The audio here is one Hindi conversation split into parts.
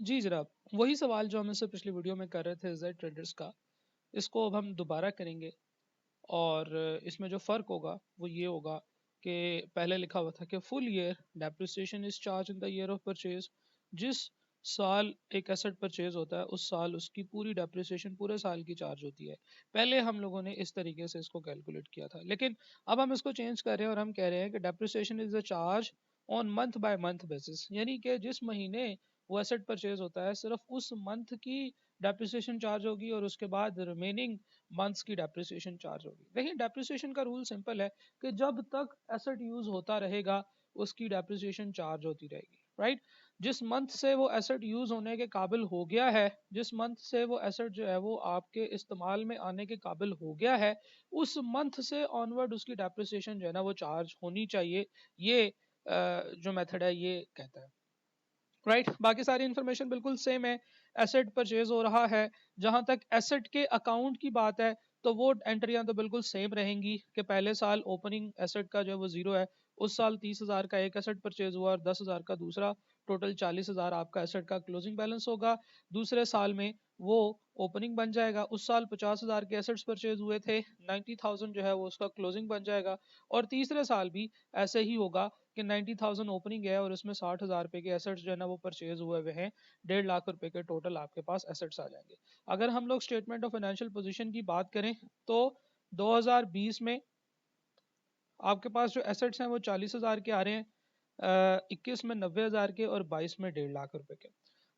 जी जनाब, वही सवाल जो हम इससे पिछली वीडियो में कर रहे थे जेड ट्रेडर्स का, इसको अब हम दोबारा करेंगे। और इसमें जो फ़र्क होगा वो ये होगा कि पहले लिखा हुआ था कि full year depreciation is charge in the year of purchase. जिस साल एक एसेट परचेज होता है उस साल उसकी पूरी डेप्रिसिएशन पूरे साल की चार्ज होती है। पहले हम लोगों ने इस तरीके से इसको कैलकुलेट किया था, लेकिन अब हम इसको चेंज कर रहे हैं और हम कह रहे हैं कि depreciation is the charge on month by month basis, यानी कि जिस महीने वो एसेट परचेज होता है सिर्फ उस मंथ की डेप्रिसिएशन चार्ज होगी और उसके बाद रिमेनिंग मंथ्स की डेप्रिसिएशन चार्ज होगी। देखिए, डेप्रिसिएशन का रूल सिंपल है कि जब तक एसेट यूज होता रहेगा उसकी डेप्रिसिएशन चार्ज होती रहेगी, राइट। जिस मंथ से वो एसेट यूज होने के काबिल हो गया है, जिस मंथ से वो एसेट जो है वो आपके इस्तेमाल में आने के काबिल हो गया है, उस मंथ से ऑनवर्ड उसकी डेप्रिसिएशन जो है ना वो चार्ज होनी चाहिए। ये जो मेथड है ये कहता है, राइट। बाकी सारी इंफॉर्मेशन बिल्कुल सेम है। एसेट परचेज हो रहा है, जहां तक एसेट के अकाउंट की बात है तो वो एंट्रियां तो बिल्कुल सेम रहेंगी कि पहले साल ओपनिंग एसेट का जो है वो 0 है, उस साल 30,000 का एक एसेट परचेज हुआ और 10,000 का दूसरा, टोटल 40,000 आपका एसेट का क्लोजिंग बैलेंस होगा। दूसरे साल में वो ओपनिंग बन जाएगा, उस साल 50,000 के एसेट्स परचेज हुए थे, 90,000 जो है वो उसका क्लोजिंग बन जाएगा। और तीसरे साल भी ऐसे ही होगा कि 90,000 ओपनिंग है और उसमें 60,000 रुपए के एसेट्स जो है ना वो परचेज हुए हुए हैं, 1.5 लाख रुपए के टोटल आपके पास एसेट्स आ जाएंगे। अगर हम लोग स्टेटमेंट ऑफ फाइनेंशियल पोजीशन की बात करें तो 2020 में आपके पास जो एसेट्स हैं वो 40,000 के आ रहे हैं, 21 में 90,000 के और 22 में 1.5 लाख रुपए के।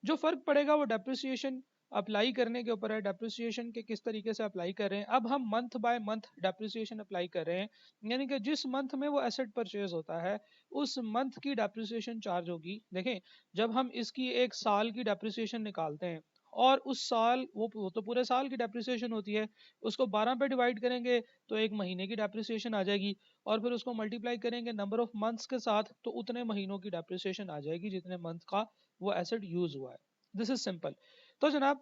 जो फर्क पड़ेगा वो डेप्रिसिएशन अप्लाई करने के ऊपर है, डेप्रिसिएशन के किस तरीके से अप्लाई कर रहे हैं। अब हम month by month depreciation apply कर रहे हैं, यानी कि जिस मंथ में वो एसेट परचेज होता है उस मंथ की डेप्रिसिएशन चार्ज होगी। देखें, जब हम इसकी एक साल की डेप्रिसिएशन निकालते हैं और उस साल वो तो पूरे साल की डेप्रिसिएशन होती है, उसको 12 पे डिवाइड करेंगे तो एक महीने की डेप्रिसिएशन आ जाएगी, और फिर उसको मल्टीप्लाई करेंगे नंबर ऑफ मंथ्स के साथ तो उतने महीनों की डेप्रिसिएशन आ जाएगी जितने मंथ का वो एसेट यूज हुआ है। This is simple. तो जनाब,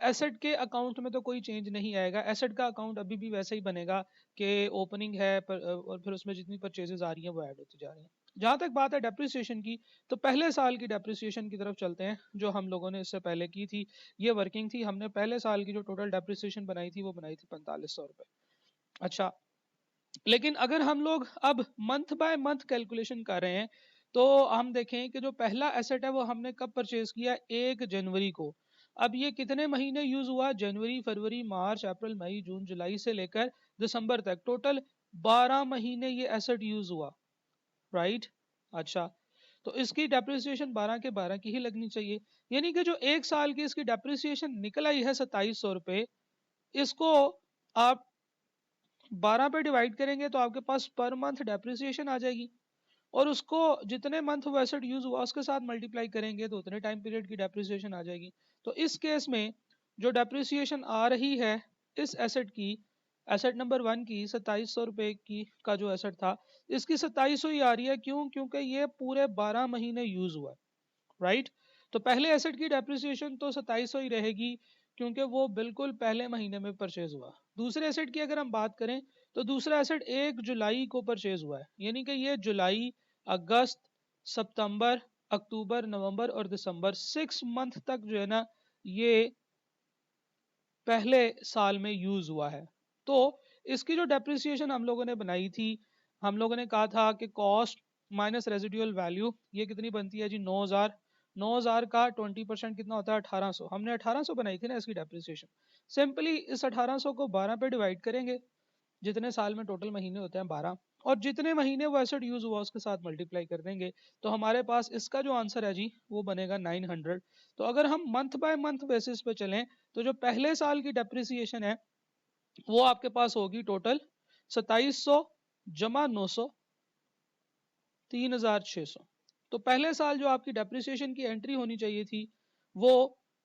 एसेट के अकाउंट में तो कोई चेंज नहीं आएगा, एसेट का अकाउंट अभी भी वैसे ही बनेगा कि ओपनिंग है और फिर उसमें जितनी परचेजेस आ रही हैं वो ऐड होती जा रही हैं। जहां तक बात है डेप्रिसिएशन की, तो पहले साल की डेप्रिसिएशन की तरफ चलते हैं जो हम लोगों ने इससे पहले की थी। ये वर्किंग थी, हमने पहले साल की जो टोटल डेप्रिसिएशन बनाई थी वो बनाई थी 4500 रुपए। अच्छा, लेकिन अगर हम लोग अब मंथ बाय मंथ कैलकुलेशन कर रहे हैं तो हम देखें कि जो पहला एसेट है वो हमने कब परचेज किया, 1 जनवरी को। अब ये कितने महीने यूज हुआ, जनवरी, फरवरी, मार्च, अप्रैल, मई, जून, जुलाई से लेकर दिसंबर तक, टोटल 12 महीने ये एसेट यूज हुआ, राइट। अच्छा, तो इसकी डेप्रिसिएशन 12 के 12 की ही लगनी चाहिए, यानी कि जो एक साल की इसकी डेप्रिसिएशन निकल आई है 2700 रुपए, इसको आप 12 पे डिवाइड करेंगे तो आपके पास पर मंथ डेप्रिसिएशन आ जाएगी, और उसको जितने मंथ वो एसेट यूज हुआ उसके साथ मल्टीप्लाई करेंगे तो उतने टाइम पीरियड की डेप्रिसिएशन आ जाएगी। तो इस केस में जो डेप्रिसिएशन आ रही है इस एसेट की, एसेट नंबर 1 की 2700 रुपए की का जो एसेट था, इसकी 2700 ही आ रही है। क्यों? क्योंकि ये पूरे 12 महीने यूज हुआ है, राइट। तो पहले एसेट की डेप्रिसिएशन तो 2700 ही रहेगी क्योंकि वो बिल्कुल पहले महीने में परचेज हुआ। दूसरे एसेट की अगर हम बात करें तो दूसरा एसेट 1 जुलाई को परचेज हुआ है, यानी कि ये जुलाई, अगस्त, सितंबर, अक्टूबर, नवंबर और दिसंबर, 6 मंथ तक जो है ना ये पहले साल में यूज हुआ है। तो इसकी जो डेप्रिसिएशन हम लोगों ने बनाई थी, हम लोगों ने कहा था कि कॉस्ट माइनस रेजिडुअल वैल्यू ये कितनी बनती है जी, 9,000। 9,000 का 20% कितना होता है, 1800। हमने 1800 बनाई थी ना इसकी डेप्रिसिएशन। सिंपली इस 1800 को 12 पे डिवाइड करेंगे, जितने साल में टोटल महीने होते हैं 12, और जितने महीने वो एसेट यूज हुआ उसके साथ मल्टीप्लाई कर देंगे तो हमारे पास इसका जो आंसर है जी वो बनेगा 900। तो अगर हम मंथ बाय मंथ बेसिस पे चलें तो जो पहले साल की डेप्रिसिएशन है वो आपके पास होगी टोटल 2700 जमा 900, 3,600। तो पहले साल जो आपकी डेप्रिसिएशन की एंट्री होनी चाहिए थी वो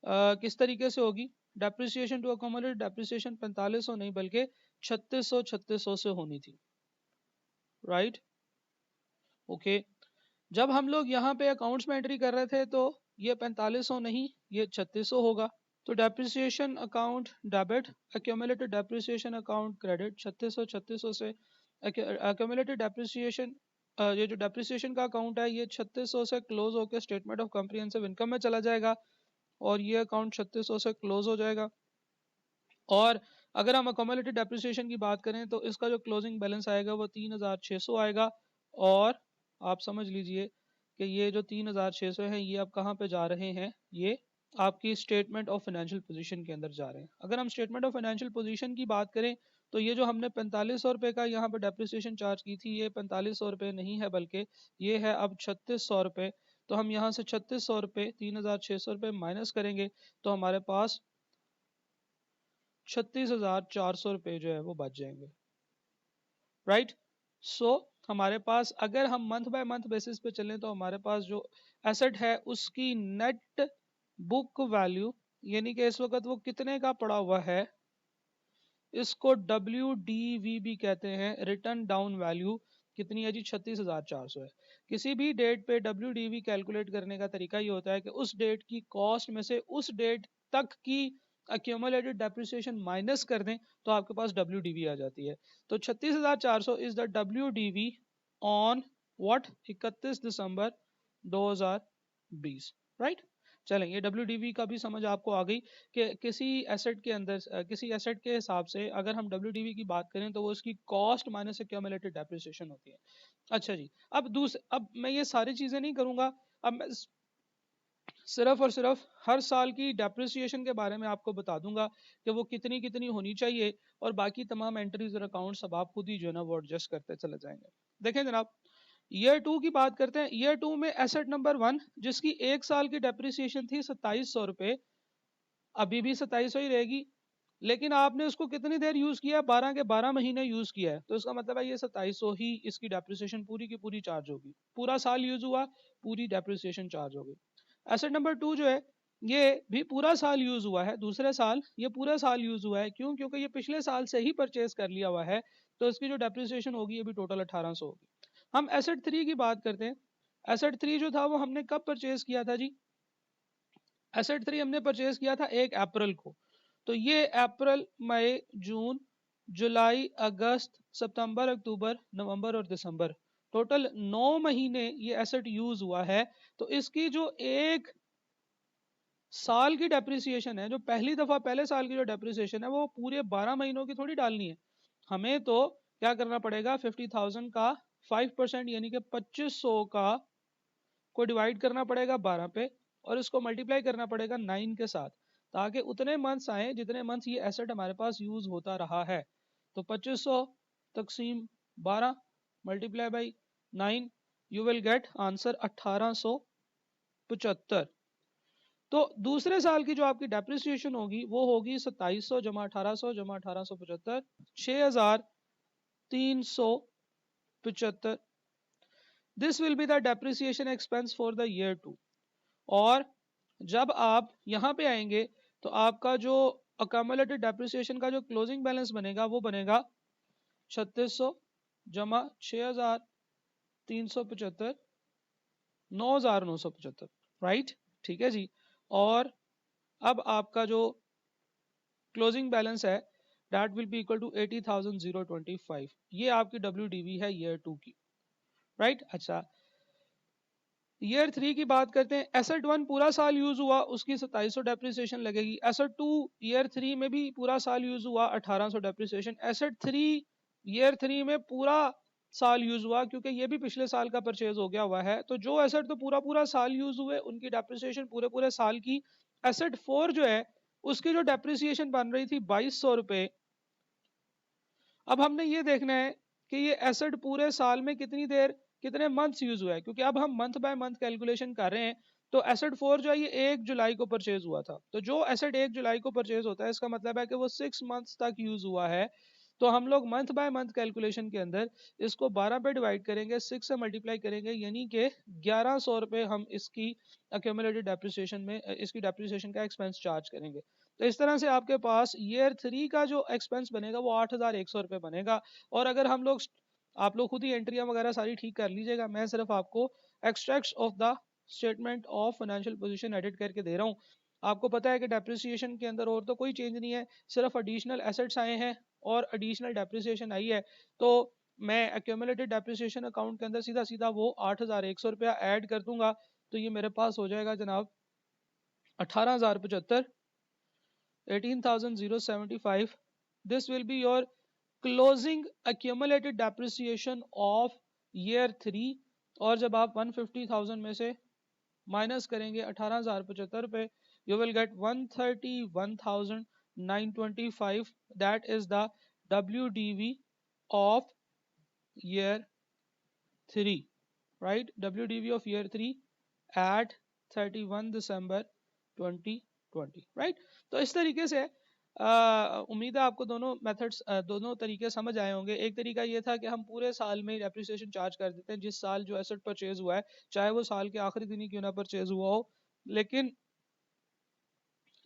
किस तरीके से होगी, डेप्रिसिएशन टू अकोमोडेट डेप्रिसिएशन 4500 नहीं बल्कि 3600 से होनी थी, राइट। ओके, जब हम लोग यहाँ पे अकाउंट्स में एंट्री कर रहे थे तो ये 4500 नहीं, ये 3600 होगा। तो depreciation account debit, accumulated depreciation account credit, 3600 से एक्यूमुलेटेड डेप्रिसिएशन, ये जो डेप्रिसिएशन का अकाउंट है ये 3600 से क्लोज होकर स्टेटमेंट ऑफ कॉम्प्रिहेंसिव इनकम में चला जाएगा। और ये अकाउंट 3600 से क्लोज हो जाएगा। और अगर हम अकोमोलेटेड डेप्रिसिएशन की बात करें तो इसका जो क्लोजिंग बैलेंस आएगा वो 3600 आएगा। और आप समझ लीजिए कि ये जो 3600 हैं ये अब कहाँ पे जा रहे हैं, ये आपकी स्टेटमेंट ऑफ फाइनेंशियल पोजीशन के अंदर जा रहे हैं। अगर हम स्टेटमेंट ऑफ फाइनेंशियल पोजीशन की बात करें तो ये जो हमने 4500 रुपये का यहाँ पे डेप्रिसिएशन चार्ज की थी, ये 4500 रुपये नहीं है बल्कि ये है अब 3600 रुपये। तो हम यहाँ से 3600 रुपये 3600 रुपये माइनस करेंगे तो हमारे पास 36,400 रुपये जो है वो बच जाएंगे। राइट। सो हमारे पास अगर हम मंथ बाय मंथ बेसिस पे चलें तो हमारे पास जो एसेट है उसकी नेट बुक वैल्यू यानी कि इस वक्त वो कितने का पड़ा हुआ है, इसको WDV भी कहते हैं, रिटर्न डाउन वैल्यू कितनी है जी, 36,400 है। किसी भी डेट पे WDV कैलकुलेट करने का तरीका ये होता है कि उस डेट की कॉस्ट में से उस डेट तक की accumulated depreciation माइनस कर दें तो आपके पास WDV आ जाती है। तो 36,400 is the WDV on what 31 December 2020। Right. चलें, ये WDV का भी समझ आपको आ गई कि किसी एसेट के अंदर किसी एसेट के हिसाब से अगर हम WDV की बात करें तो वो उसकी कॉस्ट माइनस एक्यूमुलेटेड डेप्रिसिएशन होती है। अच्छा जी, अब मैं ये सारी चीजें नहीं करूंगा, अब मैं सिर्फ और सिर्फ हर साल की डेप्रिसिएशन के बारे में आपको बता दूंगा कि वो कितनी कितनी होनी चाहिए, और बाकी तमाम एंट्रीज और अकाउंट्स अब आप खुद ही जो है ना वो एडजस्ट करते चले जाएंगे। देखें जनाब, ईयर 2 की बात करते हैं। ईयर 2 में एसेट नंबर 1 जिसकी एक साल की डेप्रिसिएशन थी 2700 रुपये, अभी भी 2700 ही रहेगी, लेकिन आपने उसको कितनी देर यूज किया, 12 के 12 महीने यूज किया है, तो इसका मतलब है ये 2700 ही इसकी डेप्रिसिएशन पूरी की पूरी चार्ज होगी। पूरा साल यूज हुआ, पूरी डेप्रिसिएशन चार्ज होगी। एसेट नंबर 2 जो है ये भी पूरा साल यूज हुआ है, दूसरे साल ये पूरा साल यूज हुआ है, क्यों, क्योंकि ये पिछले साल से ही परचेज कर लिया हुआ है, तो इसकी जो डेप्रिसिएशन होगी ये भी टोटल 1800 होगी। हम एसेट 3 की बात करते हैं। एसेट 3 जो था वो हमने कब परचेज किया था जी, एसेट 3 हमने परचेज किया था 1 अप्रैल को। तो ये अप्रैल मई जून जुलाई अगस्त सितंबर अक्टूबर नवंबर और दिसंबर, टोटल 9 महीने ये एसेट यूज हुआ है। तो इसकी जो एक साल की डेप्रिसिएशन है, जो पहली दफा पहले साल की जो डेप्रिसिएशन है वो पूरे 12 महीनों की थोड़ी डालनी है। हमें तो क्या करना पड़ेगा, 50,000 का 5% यानी कि 2500 का को डिवाइड करना पड़ेगा 12 पे, और इसको मल्टीप्लाई करना पड़ेगा 9 के साथ, ताकि उतने मंथ्स आए जितने मंथ्स ये एसेट हमारे पास यूज होता रहा है। तो 2500 तकसीम 12 multiply by 9, you will get answer 1875। तो दूसरे साल की जो आपकी डेप्रिसिएशन होगी वो होगी 2700 जमा 1800 जमा 1875, 6375। This will be the depreciation expense for the year 2। और जब आप यहाँ पे आएंगे तो आपका जो अकोमोलेटेड डेप्रिसिएशन का जो क्लोजिंग बैलेंस बनेगा वो बनेगा 3600 जमा 6375, 9975। राइट, ठीक है जी। और अब आपका जो क्लोजिंग बैलेंस है that will be equal to 80,025। ये आपकी WDV है ईयर 2 की। राइट। अच्छा, ईयर 3 की बात करते हैं। एसेट 1 पूरा साल यूज हुआ, उसकी 2700 डेप्रिसिएशन लगेगी। एसेट 2 ईयर 3 में भी पूरा साल यूज हुआ, 1800 डेप्रिसिएशन। एसेट 3 ईयर 3 में पूरा साल यूज हुआ, क्योंकि ये भी पिछले साल का परचेज हो गया हुआ है, तो जो एसेट तो पूरा पूरा साल यूज हुए उनकी डेप्रिसिएशन पूरे पूरे साल की। एसेट 4 जो है उसकी जो डेप्रिसिएशन बन रही थी 2200 रुपये, अब हमने ये देखना है कि ये एसेट पूरे साल में कितनी देर कितने मंथ्स यूज हुआ है, क्योंकि अब हम मंथ बाय मंथ कैलकुलेशन कर रहे हैं। तो एसेट 4 जो है ये 1 जुलाई को परचेज हुआ था, तो जो एसेट 1 जुलाई को परचेज होता है इसका मतलब है कि वो 6 मंथ्स तक यूज हुआ है। तो हम लोग मंथ बाय मंथ कैलकुलेशन के अंदर इसको 12 पे डिवाइड करेंगे, 6 से मल्टीप्लाई करेंगे, यानी कि 1100 रुपये हम इसकी अक्यूमुलेटेड डेप्रिसिएशन में इसकी डेप्रिसिएशन का एक्सपेंस चार्ज करेंगे। तो इस तरह से आपके पास ईयर 3 का जो एक्सपेंस बनेगा वो 8,100 रुपये बनेगा। और अगर हम लोग आप लोग खुद ही एंट्रियां वगैरह सारी ठीक कर लीजिएगा, मैं सिर्फ आपको extracts of the statement of financial position edit करके दे रहा हूँ। आपको पता है कि डेप्रिसिएशन के अंदर और तो कोई चेंज नहीं है, सिर्फ एडिशनल एसेट्स आए हैं और एडिशनल डेप्रिसिएशन आई है। तो मैं एक्यूमुलेटेड डेप्रिसिएशन अकाउंट के अंदर सीधा सीधा वो 8,100 रुपया ऐड कर दूंगा, तो ये मेरे पास हो जाएगा जनाब 18,075, 18,075. This will be your closing accumulated depreciation of year 3. और जब आप 150,000 में से माइनस करेंगे 18,075 पे, you will get 131,925. that is the WDV of year 3, right? WDV of year 3 at 31 December 2020, right? तो इस तरीके से उम्मीद है आपको दोनों मेथड्स दोनों तरीके समझ आए होंगे। एक तरीका ये था कि हम पूरे साल में डेप्रिसिएशन चार्ज कर देते हैं, जिस साल जो एसेट परचेज हुआ है, चाहे वो साल के आखिरी दिन ही क्यों ना परचेज हुआ हो, लेकिन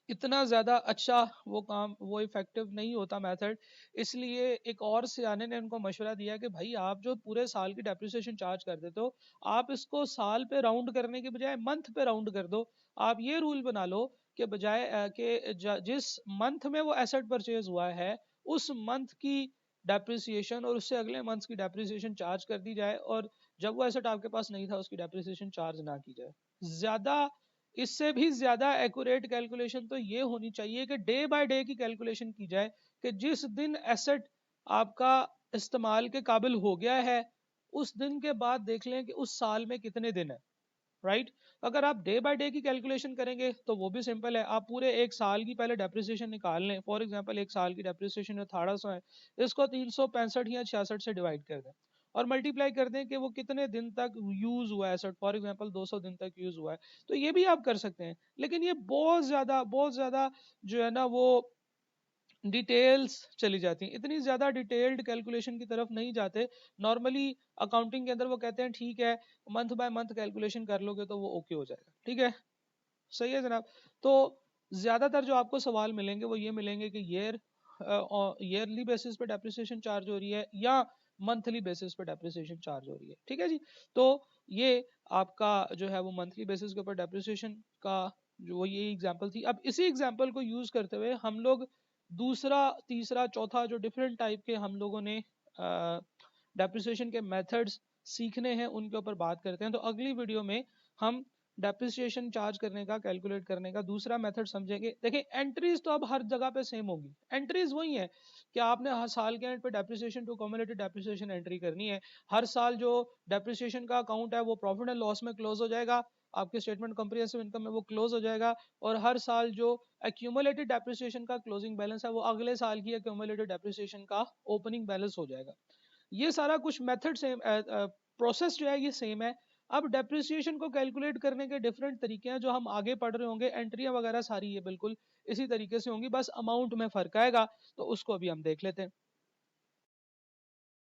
इतना ज़्यादा अच्छा वो काम, वो इफेक्टिव नहीं होता मेथड। इसलिए एक और सियाने ने उनको मशवरा दिया कि भाई आप जो पूरे साल की डेप्रिसिएशन चार्ज कर देते हो, आप इसको साल पे राउंड करने के बजाय मंथ पे राउंड कर दो। आप ये रूल बना लो कि बजाय जिस मंथ में वो एसेट परचेज हुआ है, उस मंथ की डेप्रिसिएशन और उससे अगले मंथ की डेप्रिसिएशन चार्ज कर दी जाए, और जब वो एसेट आपके पास नहीं था उसकी डेप्रिसिएशन चार्ज ना की जाए। ज़्यादा, इससे भी ज्यादा एक्यूरेट कैलकुलेशन तो ये होनी चाहिए कि डे बाय डे की कैलकुलेशन की जाए कि जिस दिन एसेट आपका इस्तेमाल के काबिल हो गया है, उस दिन के बाद देख लें कि उस साल में कितने दिन है, राइट? अगर आप डे बाय डे की कैलकुलेशन करेंगे तो वो भी सिंपल है। आप पूरे एक साल की पहले डेप्रिसिएशन निकाल लें। फॉर एग्जांपल एक साल की डेप्रिसिएशन 1800 है, इसको 365 या 66 से डिवाइड कर दें और मल्टीप्लाई कर दें कि वो कितने दिन तक यूज हुआ है एसेट। फॉर एग्जांपल 200 दिन तक यूज हुआ है, तो ये भी आप कर सकते हैं। लेकिन ये बहुत ज्यादा जो है ना वो डिटेल्स चली जाती हैं, इतनी ज्यादा डिटेल्ड कैलकुलेशन की तरफ नहीं जाते। नॉर्मली अकाउंटिंग के अंदर वो कहते हैं ठीक है मंथ बाय मंथ कैलकुलेशन कर लोगे तो वो ओके हो जाएगा, ठीक है, सही है जनाब। तो ज्यादातर जो आपको सवाल मिलेंगे वो ये मिलेंगे कि ईयरली बेसिस पे डेप्रिसिएशन चार्ज हो रही है या मंथली बेसिस पे डेप्रिसिएशन चार्ज हो रही है, ठीक है जी। तो ये आपका जो है वो मंथली बेसिस के ऊपर डेप्रिसिएशन का जो वो ये एग्जांपल थी। अब इसी एग्जांपल को यूज करते हुए हम लोग दूसरा, तीसरा, चौथा जो डिफरेंट टाइप के हम लोगों ने डेप्रिसिएशन के मेथड्स सीखने हैं उनके ऊपर बात करते हैं। तो अगली वीडियो में हम डेप्रिसिएशन चार्ज करने का, कैलकुलेट करने का दूसरा मेथड समझेंगे। देखिए एंट्रीज तो अब हर जगह पे सेम होगी, एंट्रीज वही है कि आपने हर साल के एंड पे डेप्रिसिएशन टू कम्युलेटेड डेप्रिसिएशन एंट्री करनी है। हर साल जो डेप्रिसिएशन का अकाउंट है वो प्रॉफिट एंड लॉस में क्लोज हो जाएगा, आपके स्टेटमेंट कॉम्प्रिहेंसिव इनकम में वो क्लोज हो जाएगा, और हर साल जो एक्यूमुलेटेड डेप्रिसिएशन का क्लोजिंग बैलेंस है वो अगले साल की एक्यूमुलेटेड डेप्रिसिएशन का ओपनिंग बैलेंस हो जाएगा। ये सारा कुछ मेथड सेम, प्रोसेस जो है ये सेम है। अब डेप्रिसिएशन को कैलकुलेट करने के डिफरेंट तरीके हैं जो हम आगे पढ़ रहे होंगे। एंट्रियां वगैरह सारी ये बिल्कुल इसी तरीके से होंगी, बस अमाउंट में फर्क आएगा, तो उसको अभी हम देख लेते हैं।